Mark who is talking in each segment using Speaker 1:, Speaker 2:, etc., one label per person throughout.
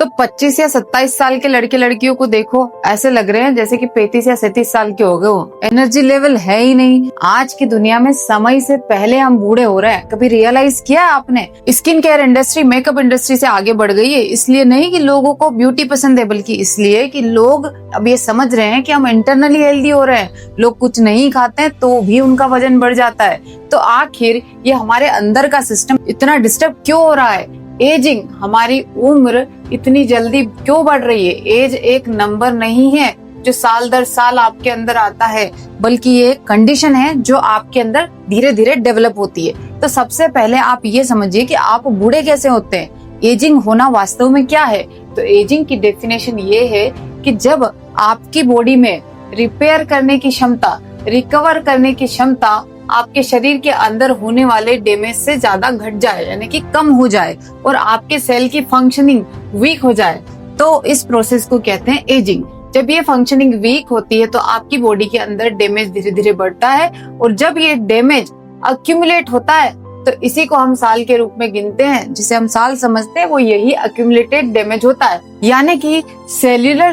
Speaker 1: तो 25 या 27 साल के लड़के लड़कियों को देखो, ऐसे लग रहे हैं जैसे कि 35 या 37 साल के हो गए हो। एनर्जी लेवल है ही नहीं। आज की दुनिया में समय से पहले हम बूढ़े हो रहे हैं। कभी रियलाइज किया आपने? Skin care industry, makeup industry से आगे बढ़ गई है, इसलिए नहीं कि लोगों को ब्यूटी पसंद है, बल्कि इसलिए कि लोग अब ये समझ रहे हैं कि हम इंटरनली हेल्दी हो रहे हैं। लोग कुछ नहीं खाते हैं तो भी उनका वजन बढ़ जाता है। तो आखिर ये हमारे अंदर का सिस्टम इतना डिस्टर्ब क्यों हो रहा है? एजिंग, हमारी उम्र इतनी जल्दी क्यों बढ़ रही है? एज एक नंबर नहीं है जो साल दर साल आपके अंदर आता है, बल्कि ये एक कंडीशन है जो आपके अंदर धीरे धीरे डेवलप होती है। तो सबसे पहले आप ये समझिए कि आप बूढ़े कैसे होते हैं। एजिंग होना वास्तव में क्या है? तो एजिंग की डेफिनेशन ये है कि जब आपकी बॉडी में रिपेयर करने की क्षमता, रिकवर करने की क्षमता आपके शरीर के अंदर होने वाले डैमेज से ज्यादा घट जाए, यानी कि कम हो जाए, और आपके सेल की फंक्शनिंग वीक हो जाए, तो इस प्रोसेस को कहते हैं एजिंग। जब ये फंक्शनिंग वीक होती है तो आपकी बॉडी के अंदर डैमेज धीरे धीरे बढ़ता है, और जब ये डैमेज अक्यूमुलेट होता है तो इसी को हम साल के रूप में गिनते हैं। जिसे हम साल समझते हैं वो यही अक्यूमुलेटेड डैमेज होता है। यानी कि सेल्यूलर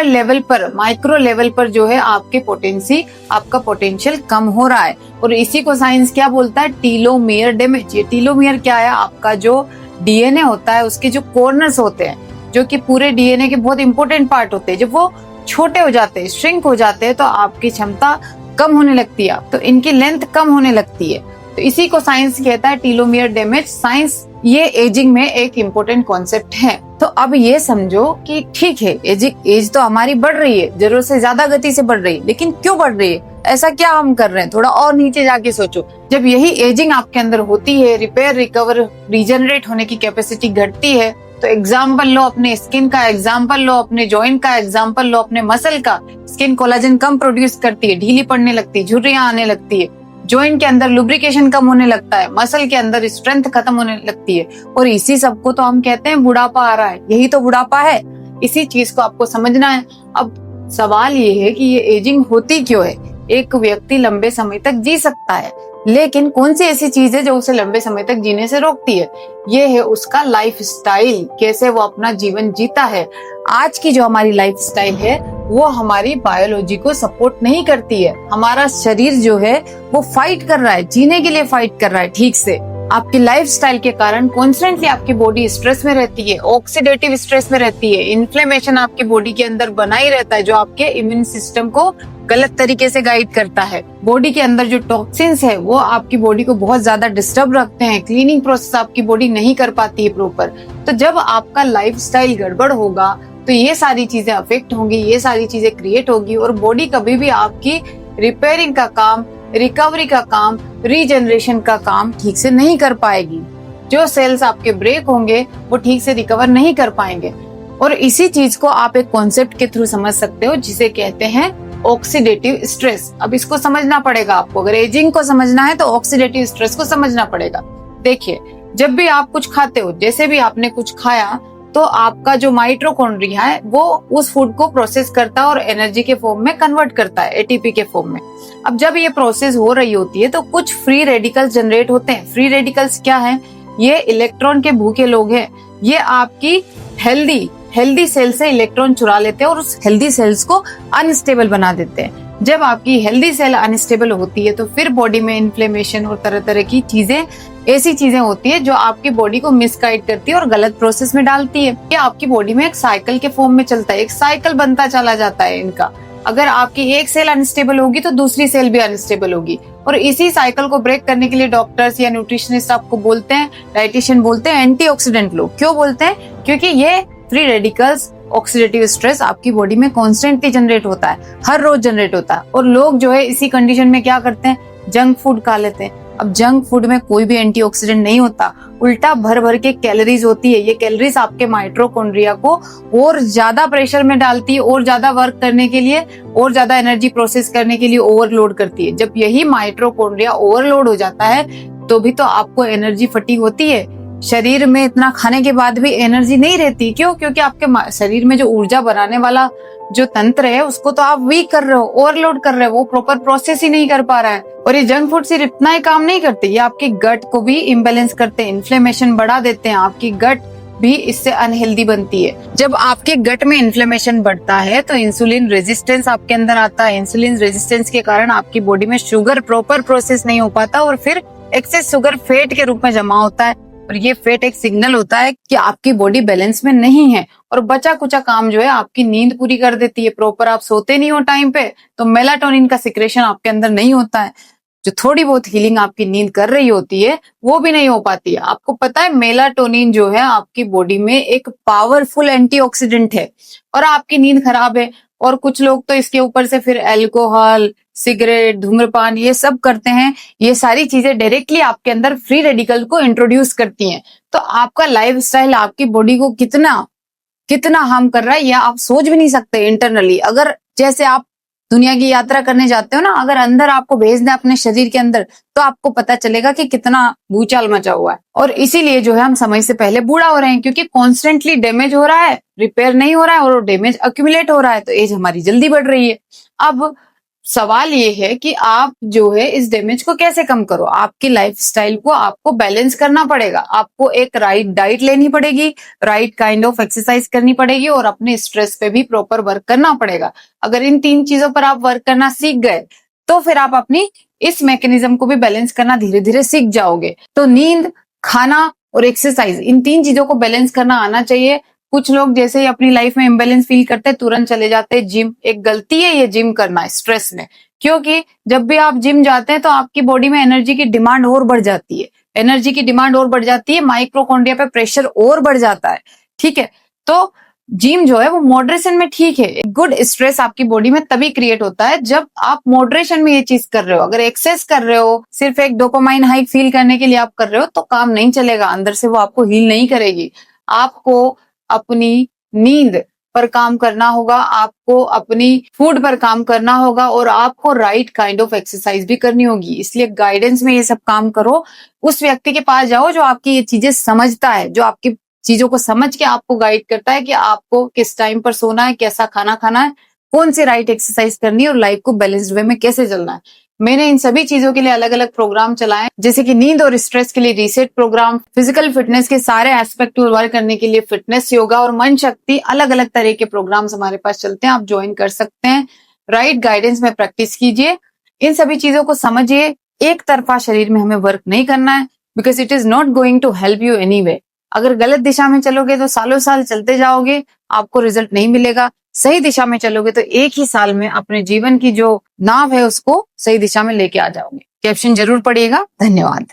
Speaker 1: लेवल पर माइक्रो लेवल पर जो है आपका पोटेंशियल कम हो रहा है, और इसी को साइंस क्या बोलता है? Telomere damage. ये टीलोमियर क्या है? आपका जो डीएनए होता है उसके जो कॉर्नर्स होते हैं, जो कि पूरे डीएनए के बहुत इंपॉर्टेंट पार्ट होते हैं, जब वो छोटे हो जाते हैं, श्रिंक हो जाते हैं, तो आपकी क्षमता कम होने लगती है, तो इनकी लेंथ कम होने लगती है। तो इसी को साइंस कहता है टीलोमियर डैमेज। साइंस ये एजिंग में एक इम्पोर्टेंट कॉन्सेप्ट है। तो अब ये समझो कि ठीक है, एज तो हमारी बढ़ रही है, जरूरत से ज्यादा गति से बढ़ रही है, लेकिन क्यों बढ़ रही है? ऐसा क्या हम कर रहे हैं? थोड़ा और नीचे जाके सोचो। जब यही एजिंग आपके अंदर होती है, रिपेयर, रिकवर, रीजनरेट होने की कैपेसिटी घटती है, तो एग्जाम्पल लो अपने स्किन का, एग्जाम्पल लो अपने जॉइंट का, एग्जाम्पल लो अपने मसल का। स्किन कोलाजन कम प्रोड्यूस करती है, ढीली पड़ने लगती है, झुर्रियां आने लगती है, जॉइंट के अंदर लुब्रिकेशन कम होने लगता है, मसल के अंदर स्ट्रेंथ खत्म होने लगती है, और इसी सब को तो हम कहते हैं बुढ़ापा आ रहा है। यही तो बुढ़ापा है। इसी चीज को आपको समझना है। अब सवाल ये है कि ये एजिंग होती क्यों है? एक व्यक्ति लंबे समय तक जी सकता है, लेकिन कौन सी ऐसी चीज है जो उसे लंबे समय तक जीने से रोकती है? ये है उसका लाइफ स्टाइल, कैसे वो अपना जीवन जीता है। आज की जो हमारी लाइफ स्टाइल है वो हमारी बायोलॉजी को सपोर्ट नहीं करती है। हमारा शरीर जो है वो फाइट कर रहा है, जीने के लिए फाइट कर रहा है ठीक से। आपकी लाइफस्टाइल के कारण कॉन्स्टेंटली आपकी बॉडी स्ट्रेस में रहती है, ऑक्सीडेटिव स्ट्रेस में रहती है, इन्फ्लेमेशन आपकी बॉडी के अंदर बना ही रहता है, जो आपके इम्यून सिस्टम को गलत तरीके से गाइड करता है। बॉडी के अंदर जो टॉक्सिन्स है वो आपकी बॉडी को बहुत ज्यादा डिस्टर्ब रखते हैं, क्लीनिंग प्रोसेस आपकी बॉडी नहीं कर पाती है प्रॉपर। तो जब आपका लाइफस्टाइल गड़बड़ होगा तो ये सारी चीजें अफेक्ट होंगी, ये सारी चीजें क्रिएट होगी, और बॉडी कभी भी आपकी रिपेयरिंग का काम, रिकवरी का काम, रीजनरेशन का काम ठीक से नहीं कर पाएगी। जो सेल्स आपके ब्रेक होंगे वो ठीक से रिकवर नहीं कर पाएंगे। और इसी चीज को आप एक कॉन्सेप्ट के थ्रू समझ सकते हो जिसे कहते हैं ऑक्सीडेटिव स्ट्रेस। अब इसको समझना पड़ेगा आपको। अगर एजिंग को समझना है तो ऑक्सीडेटिव स्ट्रेस को समझना पड़ेगा। देखिए, जब भी आप कुछ खाते हो, जैसे भी आपने कुछ खाया, तो आपका जो माइटोकॉन्ड्रिया है वो उस फूड को प्रोसेस करता है और एनर्जी के फॉर्म में कन्वर्ट करता है, एटीपी के फॉर्म में। अब जब ये प्रोसेस हो रही होती है तो कुछ फ्री रेडिकल्स जनरेट होते हैं। फ्री रेडिकल्स क्या है? ये इलेक्ट्रॉन के भूखे लोग हैं। ये आपकी हेल्दी सेल से इलेक्ट्रॉन चुरा लेते हैं और उस हेल्दी सेल्स को अनस्टेबल बना देते हैं। जब आपकी हेल्दी सेल अनस्टेबल होती है तो फिर बॉडी में इन्फ्लेमेशन और तरह तरह की चीजें, ऐसी चीजें होती है जो आपकी बॉडी को मिसगाइड करती है और गलत प्रोसेस में डालती है। ये आपकी बॉडी में एक साइकिल के फॉर्म में चलता है, एक साइकिल बनता चला जाता है इनका। अगर आपकी एक सेल अनस्टेबल होगी तो दूसरी सेल भी अनस्टेबल होगी, और इसी साइकिल को ब्रेक करने के लिए डॉक्टर्स या न्यूट्रिशनिस्ट आपको बोलते हैं, डाइटिशियन बोलते हैं, एंटीऑक्सीडेंट लो। क्यों बोलते हैं? क्योंकि ये फ्री रेडिकल्स, ऑक्सीडेटिव स्ट्रेस आपकी बॉडी में कॉन्स्टेंटली जनरेट होता है, हर रोज जनरेट होता है। और लोग जो है इसी कंडीशन में क्या करते हैं? जंक फूड खा लेते हैं। अब जंक फूड में कोई भी एंटीऑक्सीडेंट नहीं होता, उल्टा भर भर के कैलोरीज होती है। ये कैलोरीज आपके माइटोकॉन्ड्रिया को और ज्यादा प्रेशर में डालती है, और ज्यादा वर्क करने के लिए, और ज्यादा एनर्जी प्रोसेस करने के लिए ओवरलोड करती है। जब यही माइटोकॉन्ड्रिया ओवरलोड हो जाता है तो भी तो आपको एनर्जी फटीग होती है। शरीर में इतना खाने के बाद भी एनर्जी नहीं रहती। क्यों? क्योंकि आपके शरीर में जो ऊर्जा बनाने वाला जो तंत्र है उसको तो आप वीक कर रहे हो, ओवरलोड कर रहे हो, वो प्रॉपर प्रोसेस ही नहीं कर पा रहा है। और ये जंक फूड सिर्फ इतना ही काम नहीं करते, ये आपके गट को भी इम्बेलेंस करते हैं, इन्फ्लेमेशन बढ़ा देते हैं, आपकी गट भी इससे अनहेल्दी बनती है। जब आपके गट में इन्फ्लेमेशन बढ़ता है तो इंसुलिन रेजिस्टेंस आपके अंदर आता है। इंसुलिन रेजिस्टेंस के कारण आपकी बॉडी में शुगर प्रॉपर प्रोसेस नहीं हो पाता और फिर एक्सेस शुगर फैट के रूप में जमा होता है और ये फैट एक सिग्नल होता है कि आपकी बॉडी बैलेंस में नहीं है और बचा कुचा काम जो है आपकी नींद पूरी कर देती है। प्रॉपर आप सोते नहीं हो टाइम पे तो मेलाटोनिन का सिक्रेशन आपके अंदर नहीं होता है। जो थोड़ी बहुत हीलिंग आपकी नींद कर रही होती है वो भी नहीं हो पाती है। आपको पता है मेलाटोनिन जो है आपकी बॉडी में एक पावरफुल एंटीऑक्सीडेंट है और आपकी नींद खराब है। और कुछ लोग तो इसके ऊपर से फिर अल्कोहल, सिगरेट, धूम्रपान ये सब करते हैं। ये सारी चीजें डायरेक्टली आपके अंदर फ्री रेडिकल को इंट्रोड्यूस करती हैं। तो आपका लाइफस्टाइल आपकी बॉडी को कितना कितना हार्म कर रहा है ये आप सोच भी नहीं सकते इंटरनली। अगर जैसे आप दुनिया की यात्रा करने जाते हो ना, अगर अंदर आपको भेज दें अपने शरीर के अंदर तो आपको पता चलेगा कि कितना भूचाल मचा हुआ है। और इसीलिए जो है हम समय से पहले बूढ़ा हो रहे हैं क्योंकि कॉन्स्टेंटली डैमेज हो रहा है, रिपेयर नहीं हो रहा है और डैमेज अक्यूमुलेट हो रहा है तो एज हमारी जल्दी बढ़ रही है। अब सवाल ये है कि आप जो है इस डैमेज को कैसे कम करो। आपकी लाइफस्टाइल को आपको बैलेंस करना पड़ेगा। आपको एक राइट डाइट लेनी पड़ेगी, राइट काइंड ऑफ एक्सरसाइज करनी पड़ेगी और अपने स्ट्रेस पे भी प्रॉपर वर्क करना पड़ेगा। अगर इन 3 चीजों पर आप वर्क करना सीख गए तो फिर आप अपनी इस मैकेनिज्म को भी बैलेंस करना धीरे धीरे सीख जाओगे। तो नींद, खाना और एक्सरसाइज, इन 3 चीजों को बैलेंस करना आना चाहिए। कुछ लोग जैसे ही अपनी लाइफ में इम्बैलेंस फील करते हैं तुरंत चले जाते हैं जिम। एक गलती है ये जिम करना स्ट्रेस में, क्योंकि जब भी आप जिम जाते हैं तो आपकी बॉडी में एनर्जी की डिमांड और बढ़ जाती है। एनर्जी की डिमांड और बढ़ जाती है, माइक्रोकॉन्ड्रिया पे प्रेशर और बढ़ जाता है। ठीक है, तो जिम जो है वो मॉडरेशन में ठीक है। गुड स्ट्रेस आपकी बॉडी में तभी क्रिएट होता है जब आप मॉडरेशन में ये चीज कर रहे हो। अगर एक्सेस कर रहे हो, सिर्फ एक डोपामाइन हाइक फील करने के लिए आप कर रहे हो तो काम नहीं चलेगा, अंदर से वो आपको हील नहीं करेगी। आपको अपनी नींद पर काम करना होगा, आपको अपनी फूड पर काम करना होगा और आपको राइट काइंड ऑफ एक्सरसाइज भी करनी होगी। इसलिए गाइडेंस में ये सब काम करो। उस व्यक्ति के पास जाओ जो आपकी ये चीजें समझता है, जो आपकी चीजों को समझ के आपको गाइड करता है कि आपको किस टाइम पर सोना है, कैसा खाना खाना है, कौन सी राइट एक्सरसाइज करनी है और लाइफ को बैलेंस्ड वे में कैसे चलना है। मैंने इन सभी चीजों के लिए अलग अलग प्रोग्राम चलाए, जैसे कि नींद और स्ट्रेस के लिए रीसेट प्रोग्राम, फिजिकल फिटनेस के सारे एस्पेक्ट को वर्क करने के लिए फिटनेस, योगा और मन शक्ति, अलग अलग तरह के प्रोग्राम्स हमारे पास चलते हैं, आप ज्वाइन कर सकते हैं। राइट गाइडेंस में प्रैक्टिस कीजिए, इन सभी चीजों को समझिए। एक तरफा शरीर में हमें वर्क नहीं करना है because it is not going to help you anyway. अगर गलत दिशा में चलोगे तो सालों साल चलते जाओगे, आपको रिजल्ट नहीं मिलेगा। सही दिशा में चलोगे तो एक ही साल में अपने जीवन की जो नाव है उसको सही दिशा में लेके आ जाओगे। कैप्शन जरूर पढ़िएगा। धन्यवाद।